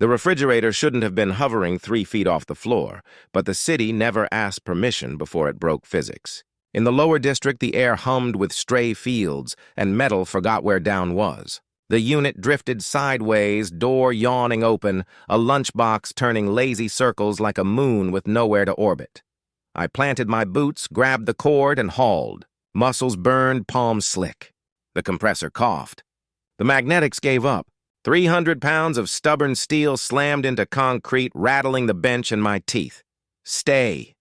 The refrigerator shouldn't have been hovering 3 feet off the floor, but the city never asked permission before it broke physics. In the lower district, the air hummed with stray fields, and metal forgot where down was. The unit drifted sideways, door yawning open, a lunchbox turning lazy circles like a moon with nowhere to orbit. I planted my boots, grabbed the cord, and hauled. Muscles burned, palms slick. The compressor coughed. The magnetics gave up. 300 pounds of stubborn steel slammed into concrete, rattling the bench and my teeth. "Stay,"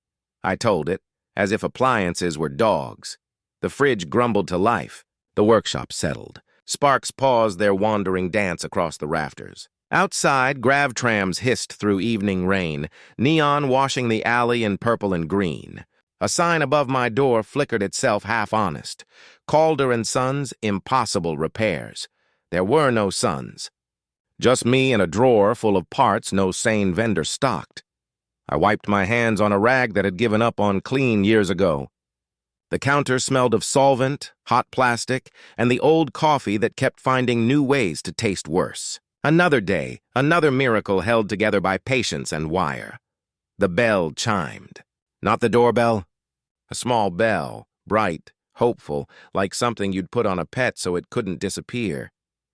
I told it, as if appliances were dogs. The fridge grumbled to life. The workshop settled. Sparks paused their wandering dance across the rafters. Outside, grav trams hissed through evening rain, neon washing the alley in purple and green. A sign above my door flickered itself half-honest. Calder & Sons, impossible repairs. There were no Sons. Just me and a drawer full of parts no sane vendor stocked. I wiped my hands on a rag that had given up on clean years ago. The counter smelled of solvent, hot plastic, and the old coffee that kept finding new ways to taste worse. Another day, another miracle held together by patience and wire. The bell chimed. Not the doorbell. A small bell, bright, hopeful, like something you'd put on a pet so it couldn't disappear.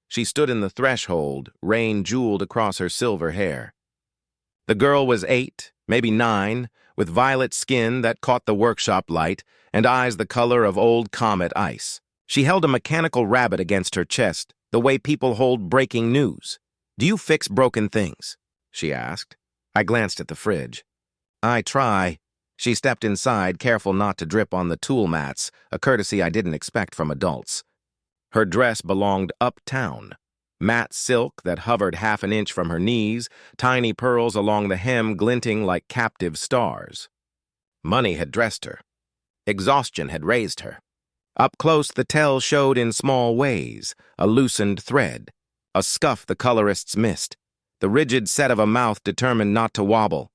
She stood in the threshold, rain jeweled across her silver hair. The girl was 8, maybe 9, with violet skin that caught the workshop light and eyes the color of old comet ice. She held a mechanical rabbit against her chest, the way people hold breaking news. "Do you fix broken things?" she asked. I glanced at the fridge. "I try." She stepped inside, careful not to drip on the tool mats, a courtesy I didn't expect from adults. Her dress belonged uptown. Matte silk that hovered half an inch from her knees, tiny pearls along the hem glinting like captive stars. Money had dressed her. Exhaustion had raised her. Up close, the tell showed in small ways, a loosened thread, a scuff the colorists missed, the rigid set of a mouth determined not to wobble.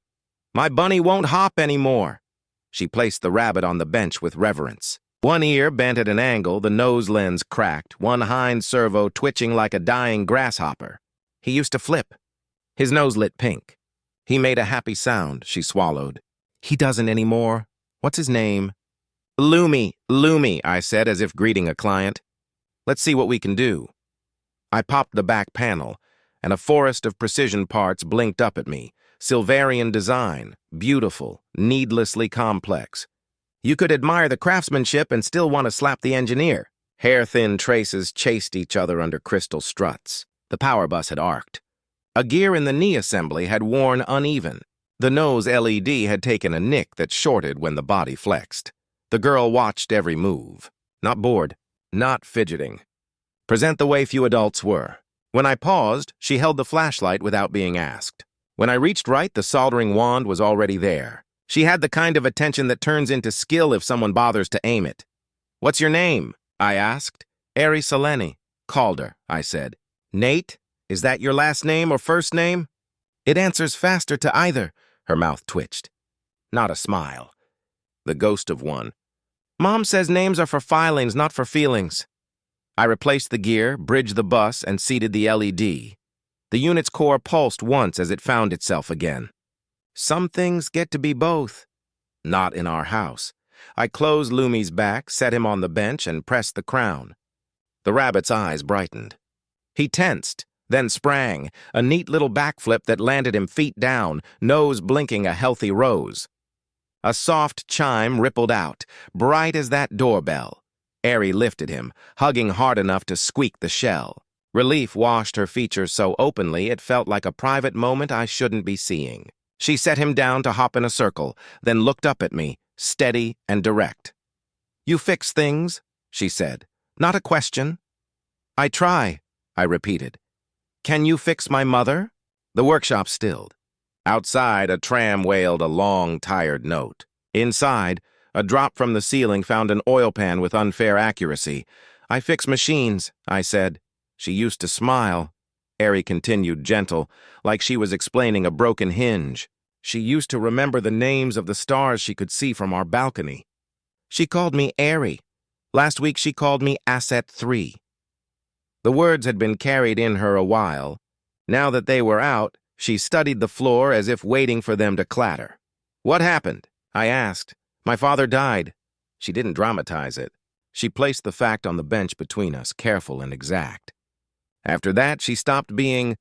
"My bunny won't hop anymore." She placed the rabbit on the bench with reverence. One ear bent at an angle, the nose lens cracked, one hind servo twitching like a dying grasshopper. "He used to flip." His nose lit pink. "He made a happy sound," she swallowed. "He doesn't anymore. What's his name?" Loomy, I said as if greeting a client. "Let's see what we can do." I popped the back panel, and a forest of precision parts blinked up at me. Silverian design, beautiful, needlessly complex. You could admire the craftsmanship and still want to slap the engineer. Hair-thin traces chased each other under crystal struts. The power bus had arced. A gear in the knee assembly had worn uneven. The nose LED had taken a nick that shorted when the body flexed. The girl watched every move. Not bored, not fidgeting. Present the way few adults were. When I paused, she held the flashlight without being asked. When I reached right, the soldering wand was already there. She had the kind of attention that turns into skill if someone bothers to aim it. "What's your name?" I asked. "Ari Seleni." "Calder," I said. "Nate? Is that your last name or first name?" "It answers faster to either." Her mouth twitched. Not a smile. The ghost of one. "Mom says names are for filings, not for feelings." I replaced the gear, bridged the bus, and seated the LED. The unit's core pulsed once as it found itself again. Some things get to be both. Not in our house. I closed Loomy's back, set him on the bench, and pressed the crown. The rabbit's eyes brightened. He tensed, then sprang, a neat little backflip that landed him feet down, nose blinking a healthy rose. A soft chime rippled out, bright as that doorbell. Ari lifted him, hugging hard enough to squeak the shell. Relief washed her features so openly it felt like a private moment I shouldn't be seeing. She set him down to hop in a circle, then looked up at me, steady and direct. "You fix things," she said. "Not a question." "I try," I repeated. "Can you fix my mother?" The workshop stilled. Outside, a tram wailed a long, tired note. Inside, a drop from the ceiling found an oil pan with unfair accuracy. "I fix machines," I said. She used to smile. Ari continued, gentle, like she was explaining a broken hinge. "She used to remember the names of the stars she could see from our balcony. She called me Ari. Last week she called me Asset 3. The words had been carried in her a while. Now that they were out, She studied the floor as if waiting for them to clatter. "What happened?" I asked. "My father died." She didn't dramatize it. She placed the fact on the bench between us, careful and exact. After that, she stopped being,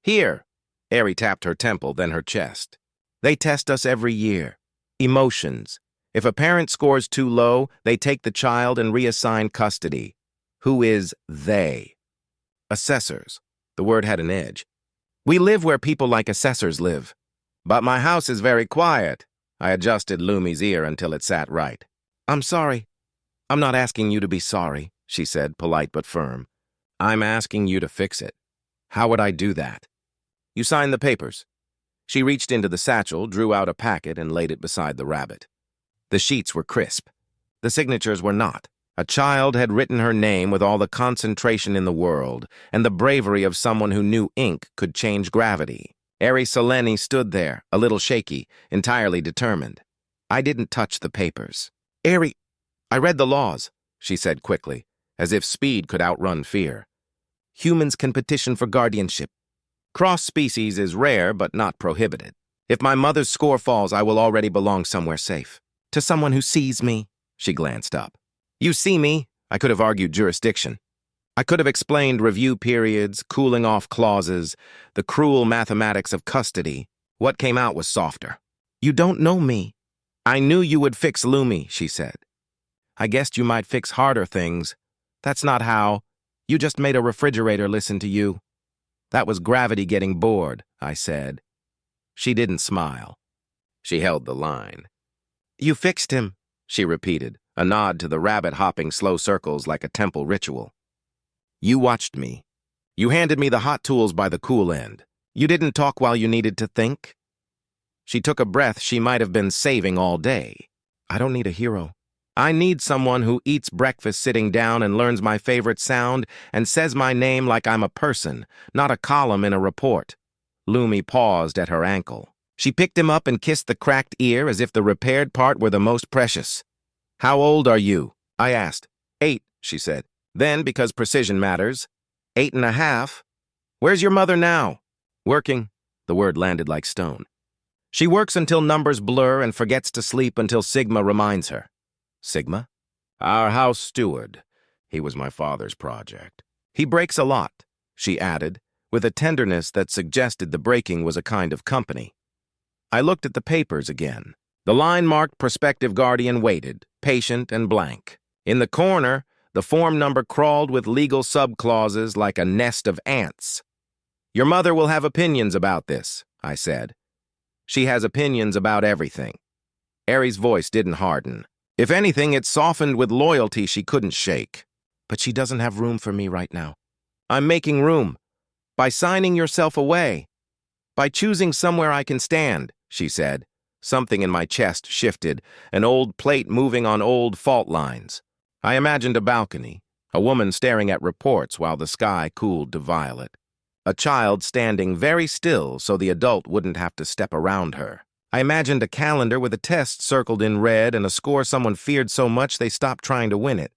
"Here." Ari tapped her temple, then her chest. "They test us every year. Emotions. If a parent scores too low, they take the child and reassign custody. Who is they? Assessors." The word had an edge. "We live where people like assessors live." "But my house is very quiet." I adjusted Lumi's ear until it sat right. "I'm sorry." "I'm not asking you to be sorry," she said, polite but firm. "I'm asking you to fix it." "How would I do that?" "You sign the papers." She reached into the satchel, drew out a packet, and laid it beside the rabbit. The sheets were crisp. The signatures were not. A child had written her name with all the concentration in the world, and the bravery of someone who knew ink could change gravity. Ari Seleni stood there, a little shaky, entirely determined. I didn't touch the papers. "Ari, I read the laws," she said quickly, as if speed could outrun fear. "Humans can petition for guardianship. Cross-species is rare but not prohibited. If my mother's score falls, I will already belong somewhere safe. To someone who sees me." She glanced up. "You see me?" I could have argued jurisdiction. I could have explained review periods, cooling off clauses, the cruel mathematics of custody. What came out was softer. "You don't know me." "I knew you would fix Lumi," she said. "I guessed you might fix harder things. That's not how. You just made a refrigerator listen to you." "That was gravity getting bored," I said. She didn't smile. She held the line. "You fixed him," she repeated, a nod to the rabbit hopping slow circles like a temple ritual. "You watched me. You handed me the hot tools by the cool end. You didn't talk while you needed to think." She took a breath she might have been saving all day. "I don't need a hero. I need someone who eats breakfast sitting down and learns my favorite sound and says my name like I'm a person, not a column in a report." Lumi paused at her ankle. She picked him up and kissed the cracked ear as if the repaired part were the most precious. "How old are you?" I asked. "8, she said. Then, because precision matters, 8.5. "Where's your mother now?" "Working." The word landed like stone. "She works until numbers blur and forgets to sleep until Sigma reminds her." "Sigma?" "Our house steward. He was my father's project." "He breaks a lot," she added, with a tenderness that suggested the breaking was a kind of company. I looked at the papers again. The line marked prospective guardian waited, patient and blank. In the corner, the form number crawled with legal subclauses like a nest of ants. "Your mother will have opinions about this," I said. "She has opinions about everything." Ari's voice didn't harden. If anything, it softened with loyalty she couldn't shake. "But she doesn't have room for me right now." "I'm making room. By signing yourself away. By choosing somewhere I can stand," she said. Something in my chest shifted, an old plate moving on old fault lines. I imagined a balcony, a woman staring at reports while the sky cooled to violet. A child standing very still so the adult wouldn't have to step around her. I imagined a calendar with a test circled in red and a score someone feared so much they stopped trying to win it.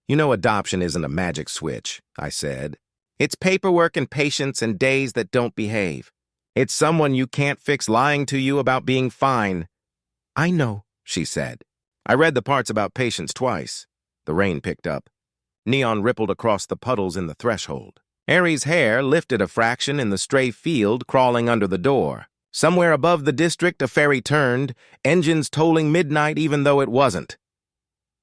"You know adoption isn't a magic switch," I said. "It's paperwork and patience and days that don't behave. It's someone you can't fix lying to you about being fine." "I know," she said. I read the parts about patience twice. The rain picked up. Neon rippled across the puddles in the threshold. Ari's hair lifted a fraction in the stray field crawling under the door. Somewhere above the district, a ferry turned, engines tolling midnight even though it wasn't.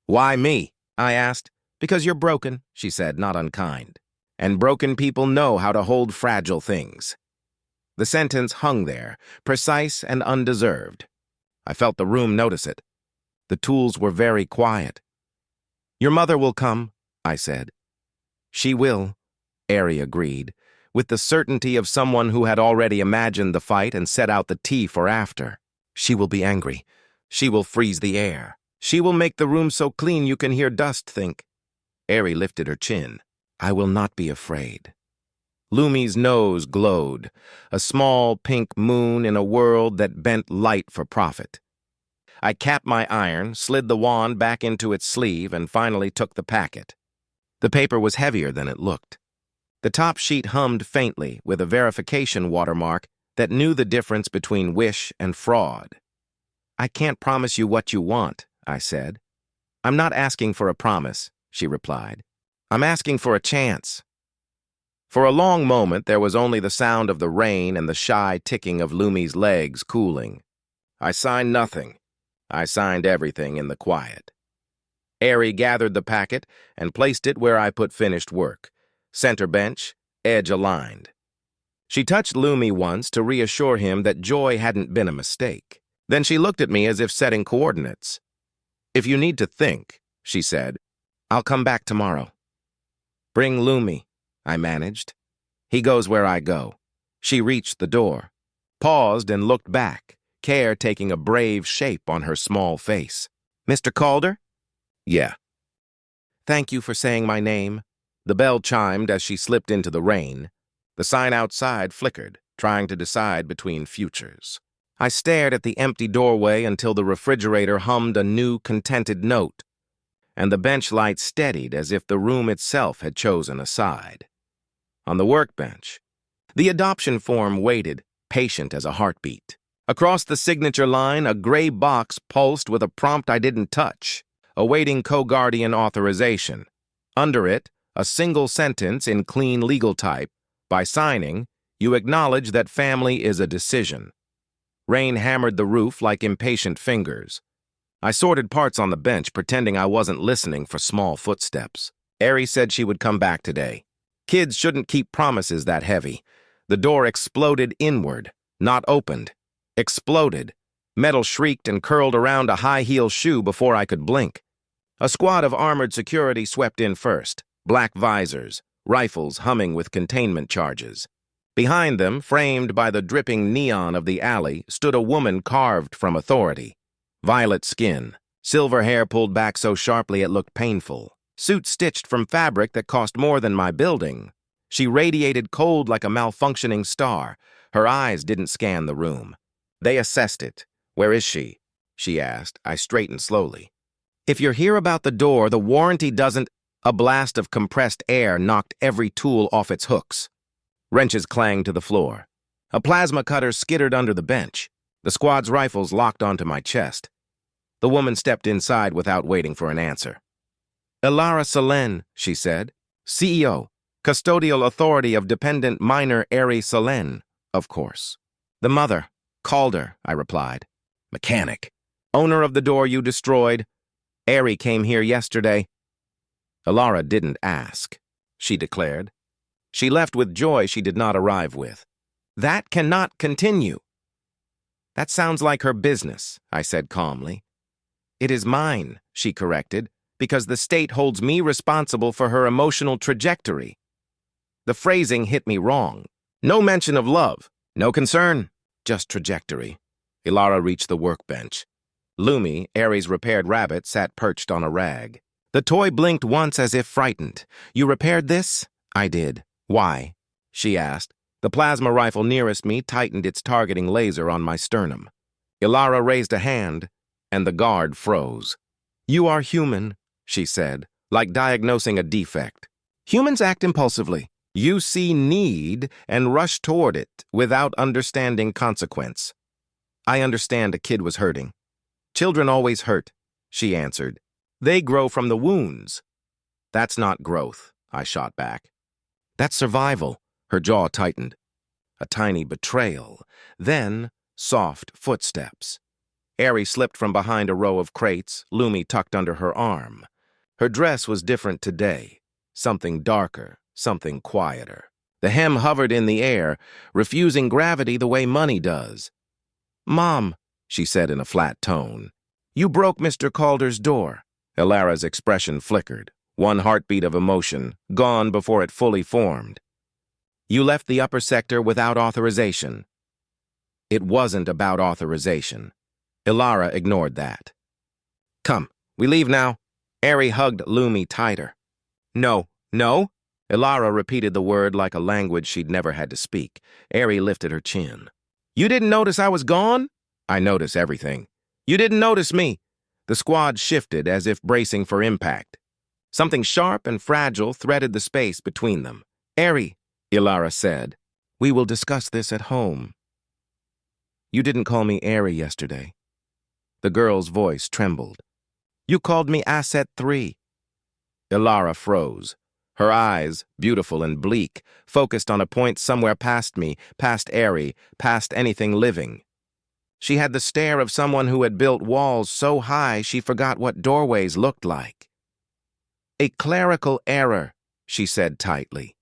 "Why me?" I asked. "Because you're broken," she said, not unkind. "And broken people know how to hold fragile things." The sentence hung there, precise and undeserved. I felt the room notice it. The tools were very quiet. "Your mother will come," I said. "She will," Ari agreed, with the certainty of someone who had already imagined the fight and set out the tea for after. "She will be angry. She will freeze the air. She will make the room so clean you can hear dust think." Ari lifted her chin. "I will not be afraid." Lumi's nose glowed, a small pink moon in a world that bent light for profit. I capped my iron, slid the wand back into its sleeve, and finally took the packet. The paper was heavier than it looked. The top sheet hummed faintly, with a verification watermark, that knew the difference between wish and fraud. "I can't promise you what you want," I said. "I'm not asking for a promise," she replied. "I'm asking for a chance." For a long moment, there was only the sound of the rain and the shy ticking of Lumi's legs cooling. I signed nothing. I signed everything in the quiet. Ari gathered the packet and placed it where I put finished work. Center bench, edge aligned. She touched Lumi once to reassure him that joy hadn't been a mistake. Then she looked at me as if setting coordinates. "If you need to think," she said, "I'll come back tomorrow." "Bring Lumi," I managed. "He goes where I go." She reached the door, paused and looked back, care taking a brave shape on her small face. "Mr. Calder?" "Yeah." "Thank you for saying my name." The bell chimed as she slipped into the rain. The sign outside flickered, trying to decide between futures. I stared at the empty doorway until the refrigerator hummed a new, contented note, and the bench light steadied as if the room itself had chosen a side. On the workbench, the adoption form waited, patient as a heartbeat. Across the signature line, a gray box pulsed with a prompt I didn't touch, awaiting co-guardian authorization. Under it, a single sentence in clean legal type. "By signing, you acknowledge that family is a decision." Rain hammered the roof like impatient fingers. I sorted parts on the bench, pretending I wasn't listening for small footsteps. Ari said she would come back today. Kids shouldn't keep promises that heavy. The door exploded inward, not opened. Exploded. Metal shrieked and curled around a high-heel shoe before I could blink. A squad of armored security swept in first, black visors, rifles humming with containment charges. Behind them, framed by the dripping neon of the alley, stood a woman carved from authority. Violet skin, silver hair pulled back so sharply it looked painful, suit stitched from fabric that cost more than my building. She radiated cold like a malfunctioning star. Her eyes didn't scan the room. They assessed it. "Where is she?" she asked. I straightened slowly. "If you're here about the door, the warranty doesn't—" A blast of compressed air knocked every tool off its hooks. Wrenches clanged to the floor. A plasma cutter skittered under the bench. The squad's rifles locked onto my chest. The woman stepped inside without waiting for an answer. "Ilara Salen," she said. "CEO, custodial authority of dependent minor Ari Salen, of course." "The mother, Calder," I replied. "Mechanic. Owner of the door you destroyed. Ari came here yesterday." Ilara didn't ask, she declared. She left with joy she did not arrive with. "That cannot continue." "That sounds like her business," I said calmly. "It is mine," she corrected, "because the state holds me responsible for her emotional trajectory." The phrasing hit me wrong. No mention of love, no concern, just trajectory. Ilara reached the workbench. Lumi, Ari's repaired rabbit, sat perched on a rag. The toy blinked once as if frightened. "You repaired this?" I did. "Why?" she asked. The plasma rifle nearest me tightened its targeting laser on my sternum. Ilara raised a hand, and the guard froze. "You are human," she said, like diagnosing a defect. "Humans act impulsively. You see need and rush toward it without understanding consequence." "I understand a kid was hurting." "Children always hurt," she answered. "They grow from the wounds." "That's not growth," I shot back. "That's survival." Her jaw tightened. A tiny betrayal. Then, soft footsteps. Ari slipped from behind a row of crates, Lumi tucked under her arm. Her dress was different today. Something darker, something quieter. The hem hovered in the air, refusing gravity the way money does. "Mom," she said in a flat tone, "you broke Mr. Calder's door." Ilara's expression flickered, one heartbeat of emotion, gone before it fully formed. "You left the upper sector without authorization." It wasn't about authorization. Ilara ignored that. "Come, we leave now." Ari hugged Lumi tighter. "No, no." Ilara repeated the word like a language she'd never had to speak. Ari lifted her chin. "You didn't notice I was gone?" "I notice everything." "You didn't notice me." The squad shifted as if bracing for impact. Something sharp and fragile threaded the space between them. "Ari," Ilara said, "we will discuss this at home." You didn't call me Airy yesterday. The girl's voice trembled. You called me Asset 3. Ilara froze. Her eyes, beautiful and bleak, focused on a point somewhere past me, past Airy, past anything living. She had the stare of someone who had built walls so high she forgot what doorways looked like. A clerical error, she said tightly.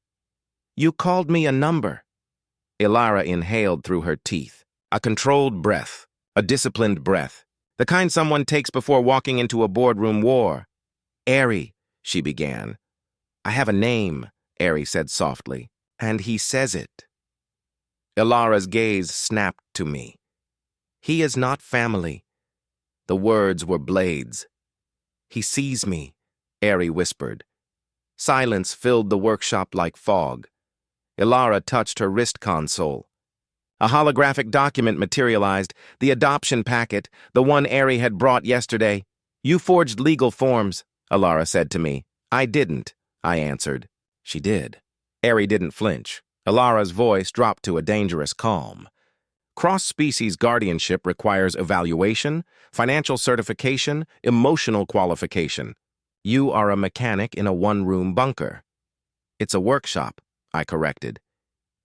You called me a number. Ilara inhaled through her teeth. A controlled breath, a disciplined breath, the kind someone takes before walking into a boardroom war. Airy, she began. I have a name, Airy said softly, and he says it. Ilara's gaze snapped to me. He is not family. The words were blades. He sees me, Airy whispered. Silence filled the workshop like fog. Ilara touched her wrist console. A holographic document materialized, the adoption packet, the one Airy had brought yesterday. You forged legal forms, Ilara said to me. I didn't, I answered. She did. Airy didn't flinch. Ilara's voice dropped to a dangerous calm. Cross-species guardianship requires evaluation, financial certification, emotional qualification. You are a mechanic in a one-room bunker. It's a workshop, I corrected.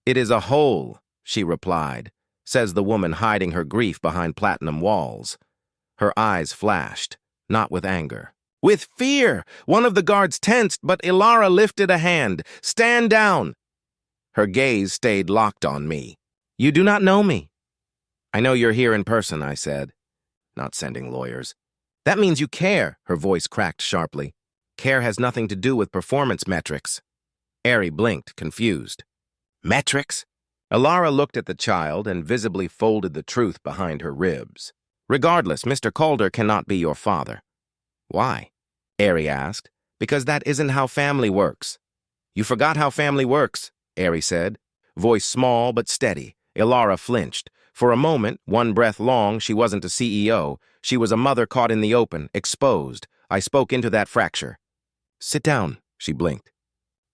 It is a hole, she replied, says the woman hiding her grief behind platinum walls. Her eyes flashed, not with anger. With fear! One of the guards tensed, but Ilara lifted a hand. Stand down! Her gaze stayed locked on me. You do not know me. I know you're here in person, I said. Not sending lawyers. That means you care, her voice cracked sharply. Care has nothing to do with performance metrics. Airy blinked, confused. Metrics? Ilara looked at the child and visibly folded the truth behind her ribs. Regardless, Mr. Calder cannot be your father. Why? Airy asked. Because that isn't how family works. You forgot how family works, Airy said. Voice small but steady. Ilara flinched. For a moment, one breath long, she wasn't a CEO. She was a mother caught in the open, exposed. I spoke into that fracture. Sit down, she blinked.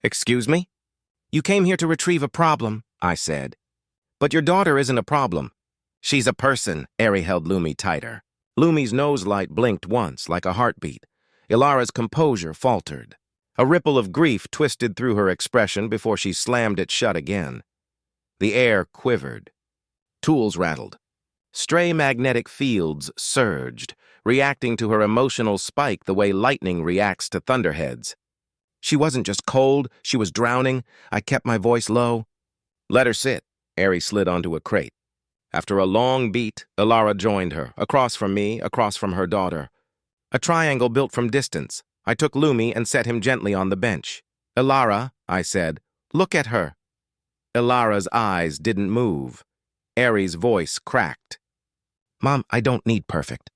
Excuse me? You came here to retrieve a problem, I said. But your daughter isn't a problem. She's a person, Airy held Lumi tighter. Lumi's nose light blinked once, like a heartbeat. Ilara's composure faltered. A ripple of grief twisted through her expression before she slammed it shut again. The air quivered. Tools rattled. Stray magnetic fields surged, reacting to her emotional spike the way lightning reacts to thunderheads. She wasn't just cold, she was drowning. I kept my voice low. Let her sit. Airy slid onto a crate. After a long beat, Ilara joined her, across from me, across from her daughter. A triangle built from distance. I took Lumi and set him gently on the bench. Ilara, I said, look at her. Ilara's eyes didn't move. Airy's voice cracked. Mom, I don't need perfect.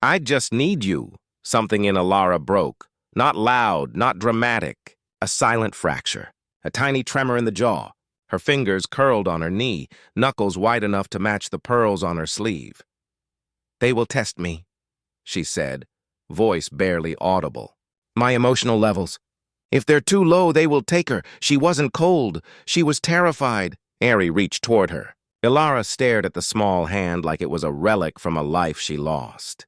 I just need you. Something in Ilara broke. Not loud, not dramatic. A silent fracture. A tiny tremor in the jaw. Her fingers curled on her knee, knuckles wide enough to match the pearls on her sleeve. They will test me, she said, voice barely audible. My emotional levels. If they're too low, they will take her. She wasn't cold. She was terrified. Airy reached toward her. Ilara stared at the small hand like it was a relic from a life she lost.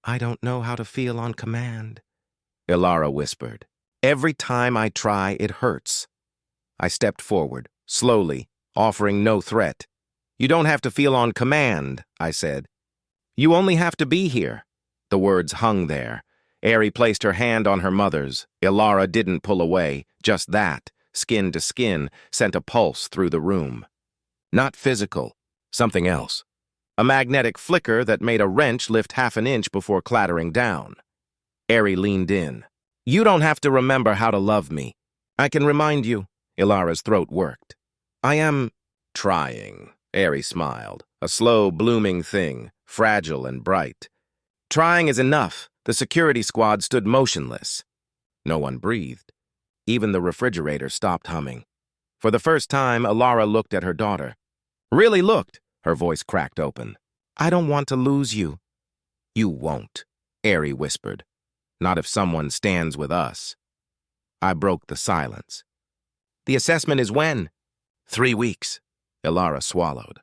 I don't know how to feel on command, Ilara whispered. Every time I try, it hurts. I stepped forward, slowly, offering no threat. You don't have to feel on command, I said. You only have to be here. The words hung there. Airy placed her hand on her mother's. Ilara didn't pull away. Just that, skin to skin, sent a pulse through the room. Not physical, something else. A magnetic flicker that made a wrench lift half an inch before clattering down. Airy leaned in. You don't have to remember how to love me. I can remind you. Ilara's throat worked. I am trying, Airy smiled. A slow, blooming thing, fragile and bright. Trying is enough. The security squad stood motionless. No one breathed. Even the refrigerator stopped humming. For the first time, Ilara looked at her daughter. Really looked, her voice cracked open. I don't want to lose you. You won't, Airy whispered. Not if someone stands with us. I broke the silence. The assessment is when? 3 weeks, Ilara swallowed.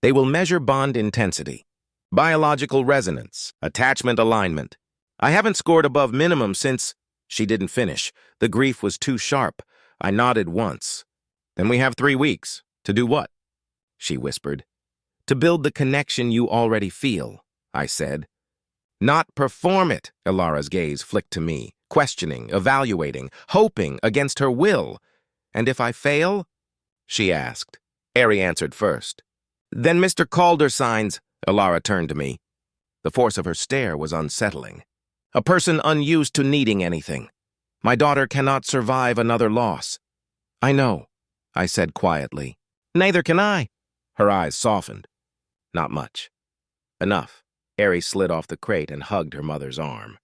They will measure bond intensity, biological resonance, attachment alignment. I haven't scored above minimum since... She didn't finish. The grief was too sharp. I nodded once. Then we have 3 weeks. To do what? She whispered. To build the connection you already feel, I said. Not perform it, Ilara's gaze flicked to me, questioning, evaluating, hoping against her will. And if I fail? She asked. Ari answered first. Then Mr. Calder signs. Ilara turned to me. The force of her stare was unsettling. A person unused to needing anything. My daughter cannot survive another loss. I know, I said quietly. Neither can I. Her eyes softened. Not much. Enough. Ari slid off the crate and hugged her mother's arm.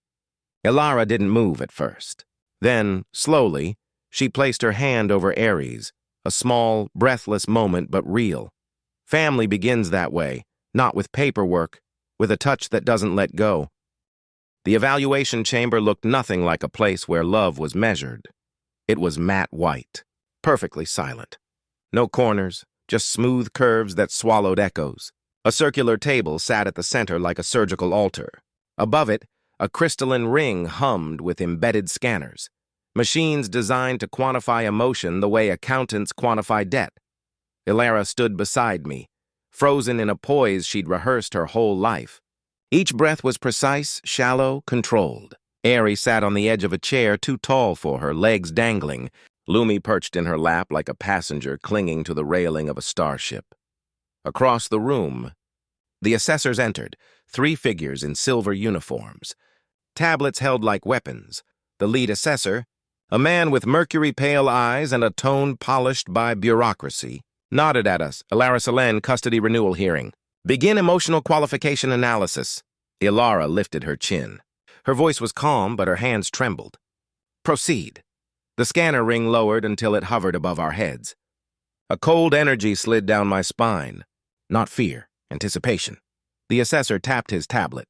Ilara didn't move at first. Then, slowly, she placed her hand over Ari's, a small, breathless moment but real. Family begins that way, not with paperwork, with a touch that doesn't let go. The evaluation chamber looked nothing like a place where love was measured. It was matte white, perfectly silent. No corners, just smooth curves that swallowed echoes. A circular table sat at the center like a surgical altar. Above it, a crystalline ring hummed with embedded scanners, machines designed to quantify emotion the way accountants quantify debt. Ilara stood beside me, frozen in a poise she'd rehearsed her whole life. Each breath was precise, shallow, controlled. Ari sat on the edge of a chair too tall for her, legs dangling. Lumi perched in her lap like a passenger clinging to the railing of a starship. Across the room, the assessors entered, 3 figures in silver uniforms. Tablets held like weapons. The lead assessor, a man with mercury-pale eyes and a tone polished by bureaucracy, nodded at us. Ilara Selen, custody renewal hearing. Begin emotional qualification analysis. Ilara lifted her chin. Her voice was calm, but her hands trembled. Proceed. The scanner ring lowered until it hovered above our heads. A cold energy slid down my spine. Not fear, anticipation. The assessor tapped his tablet.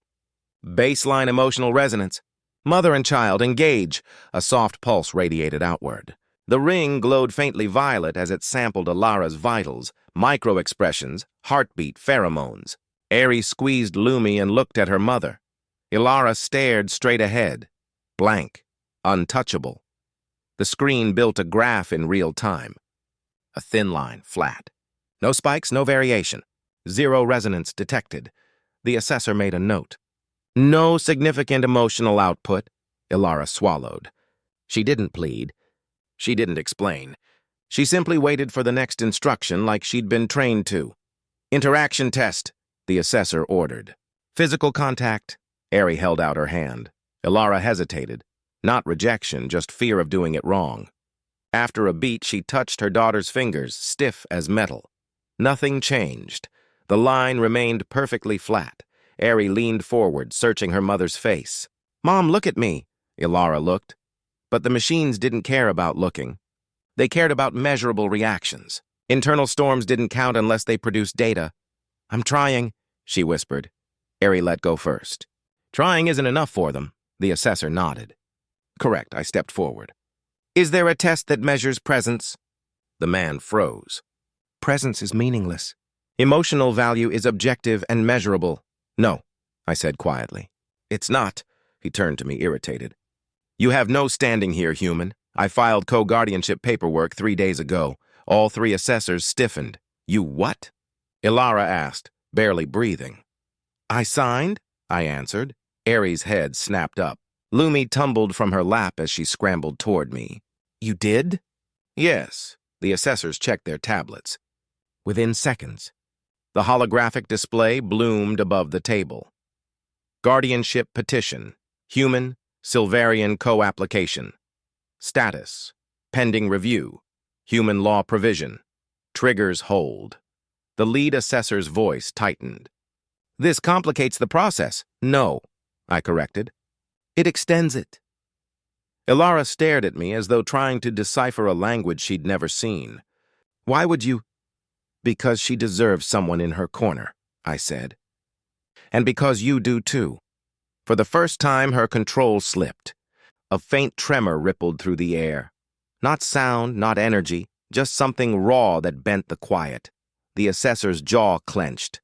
Baseline emotional resonance. Mother and child, engage. A soft pulse radiated outward. The ring glowed faintly violet as it sampled Ilara's vitals, micro-expressions, heartbeat, pheromones. Ari squeezed Lumi and looked at her mother. Ilara stared straight ahead, blank, untouchable. The screen built a graph in real time. A thin line, flat. No spikes, no variation. 0 resonance detected. The assessor made a note. No significant emotional output. Ilara swallowed. She didn't plead. She didn't explain. She simply waited for the next instruction like she'd been trained to. Interaction test, the assessor ordered. Physical contact. Ari held out her hand. Ilara hesitated. Not rejection, just fear of doing it wrong. After a beat, she touched her daughter's fingers, stiff as metal. Nothing changed. The line remained perfectly flat. Ari leaned forward, searching her mother's face. Mom, look at me. Ilara looked. But the machines didn't care about looking. They cared about measurable reactions. Internal storms didn't count unless they produced data. I'm trying, she whispered. Ari let go first. Trying isn't enough for them. The assessor nodded. Correct, I stepped forward. Is there a test that measures presence? The man froze. Presence is meaningless. Emotional value is objective and measurable. No, I said quietly. It's not. He turned to me, irritated. You have no standing here, human. I filed co-guardianship paperwork 3 days ago. All 3 assessors stiffened. You what? Ilara asked, barely breathing. I signed, I answered. Ari's head snapped up. Lumi tumbled from her lap as she scrambled toward me. You did? Yes. The assessors checked their tablets. Within seconds, the holographic display bloomed above the table. Guardianship petition. Human, Silverian co-application. Status. Pending review. Human law provision. Triggers hold. The lead assessor's voice tightened. This complicates the process. No, I corrected. It extends it. Ilara stared at me as though trying to decipher a language she'd never seen. Why would you? Because she deserves someone in her corner, I said. And because you do too. For the first time, her control slipped. A faint tremor rippled through the air. Not sound, not energy, just something raw that bent the quiet. The assessor's jaw clenched.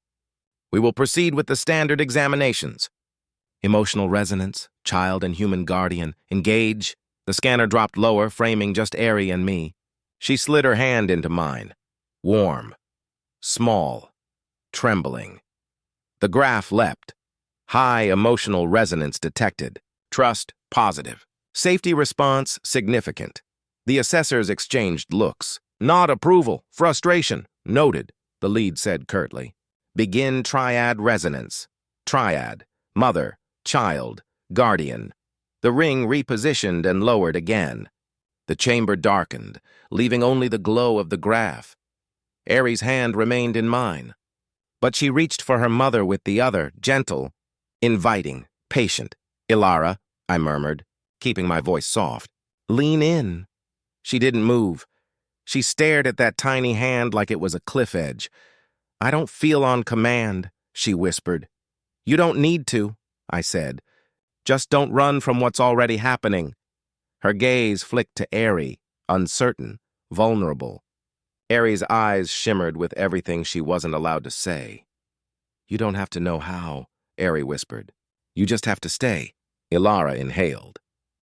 We will proceed with the standard examinations. Emotional resonance, child and human guardian, engage. The scanner dropped lower, framing just Ari and me. She slid her hand into mine. Warm. Small. Trembling. The graph leapt. High emotional resonance detected. Trust, positive. Safety response, significant. The assessors exchanged looks. Not approval, frustration, noted, the lead said curtly. Begin triad resonance. Triad, mother, child, guardian. The ring repositioned and lowered again. The chamber darkened, leaving only the glow of the graph. Ari's hand remained in mine. But she reached for her mother with the other, gentle, inviting, patient. Ilara, I murmured, keeping my voice soft. Lean in. She didn't move. She stared at that tiny hand like it was a cliff edge. I don't feel on command, she whispered. You don't need to, I said. Just don't run from what's already happening. Her gaze flicked to Ari, uncertain, vulnerable. Ari's eyes shimmered with everything she wasn't allowed to say. You don't have to know how, Ari whispered. You just have to stay. Ilara inhaled.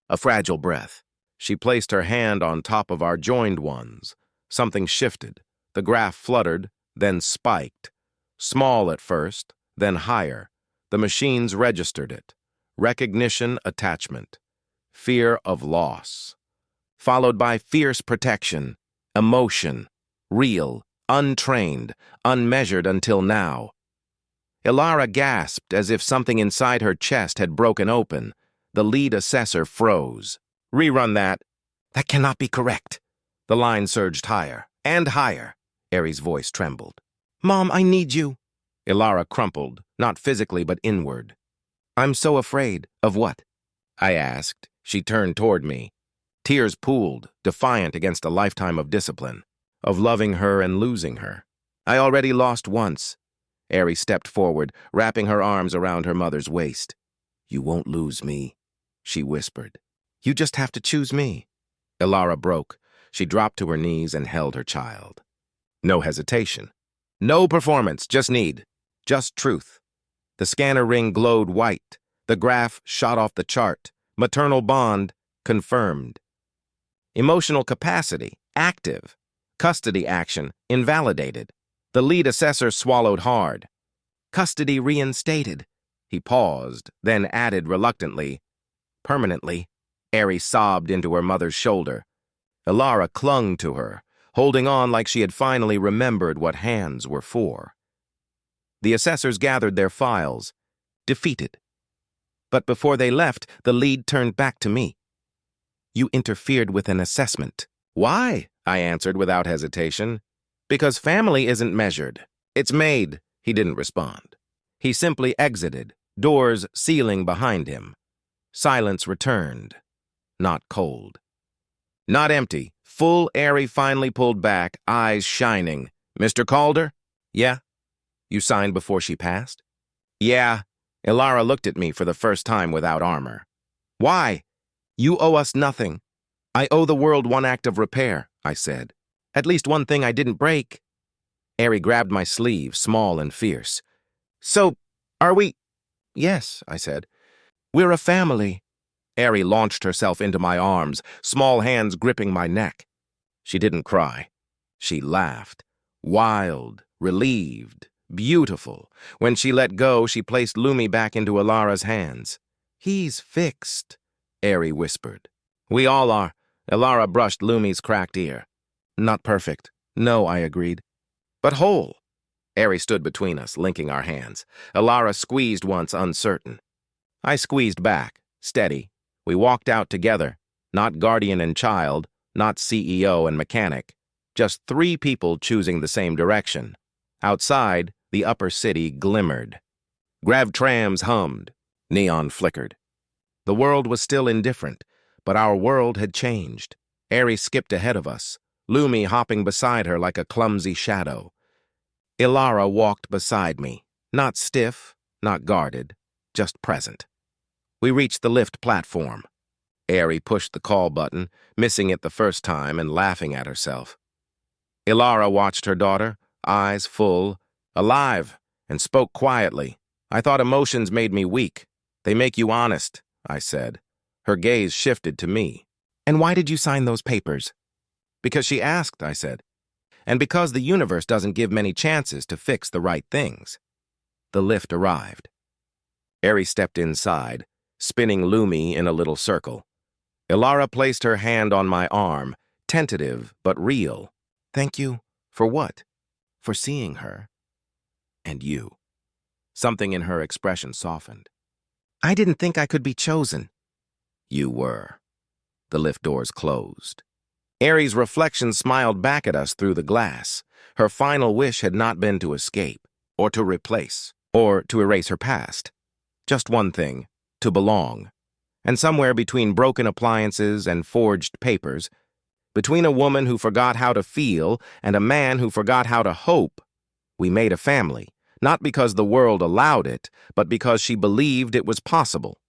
A fragile breath. She placed her hand on top of our joined ones. Something shifted. The graph fluttered, then spiked. Small at first, then higher. The machines registered it. Recognition, attachment. Fear of loss. Followed by fierce protection. Emotion. Real, untrained, unmeasured until now. Ilara gasped as if something inside her chest had broken open. The lead assessor froze. Rerun that. That cannot be correct. The line surged higher, and higher. Ari's voice trembled. Mom, I need you. Ilara crumpled, not physically but inward. I'm so afraid. Of what? I asked. She turned toward me. Tears pooled, defiant against a lifetime of discipline, of loving her and losing her. I already lost once. Ari stepped forward, wrapping her arms around her mother's waist. You won't lose me, she whispered. You just have to choose me. Ilara broke. She dropped to her knees and held her child. No hesitation. No performance, just need. Just truth. The scanner ring glowed white. The graph shot off the chart. Maternal bond, confirmed. Emotional capacity, active. Custody action, invalidated. The lead assessor swallowed hard. Custody reinstated. He paused, then added reluctantly, permanently. Ari sobbed into her mother's shoulder. Ilara clung to her, holding on like she had finally remembered what hands were for. The assessors gathered their files, defeated. But before they left, the lead turned back to me. You interfered with an assessment. Why? I answered without hesitation. Because family isn't measured. It's made. He didn't respond. He simply exited, doors sealing behind him. Silence returned. Not cold. Not empty. Full Ari finally pulled back, eyes shining. Mr. Calder? Yeah? You signed before she passed? Yeah. Ilara looked at me for the first time without armor. Why? You owe us nothing. I owe the world one act of repair, I said. At least one thing I didn't break. Ari grabbed my sleeve, small and fierce. So, are we? Yes, I said. We're a family. Ari launched herself into my arms, small hands gripping my neck. She didn't cry. She laughed. Wild, relieved, beautiful. When she let go, she placed Lumi back into Ilara's hands. He's fixed, Ari whispered. We all are. Ilara brushed Lumi's cracked ear. Not perfect. No, I agreed. But whole. Ari stood between us, linking our hands. Ilara squeezed once, uncertain. I squeezed back, steady. We walked out together, not guardian and child, not CEO and mechanic, just three people choosing the same direction. Outside, the upper city glimmered. Grav trams hummed. Neon flickered. The world was still indifferent, but our world had changed. Ari skipped ahead of us, Lumi hopping beside her like a clumsy shadow. Ilara walked beside me, not stiff, not guarded, just present. We reached the lift platform. Ari pushed the call button, missing it the first time and laughing at herself. Ilara watched her daughter, eyes full, alive, and spoke quietly. I thought emotions made me weak. They make you honest, I said. Her gaze shifted to me. And why did you sign those papers? Because she asked, I said. And because the universe doesn't give many chances to fix the right things. The lift arrived. Ari stepped inside, spinning Lumi in a little circle. Ilara placed her hand on my arm, tentative but real. Thank you. For what? For seeing her. And you. Something in her expression softened. I didn't think I could be chosen. You were. The lift doors closed. Ari's reflection smiled back at us through the glass. Her final wish had not been to escape, or to replace, or to erase her past. Just one thing, to belong. And somewhere between broken appliances and forged papers, between a woman who forgot how to feel and a man who forgot how to hope, we made a family, not because the world allowed it, but because she believed it was possible.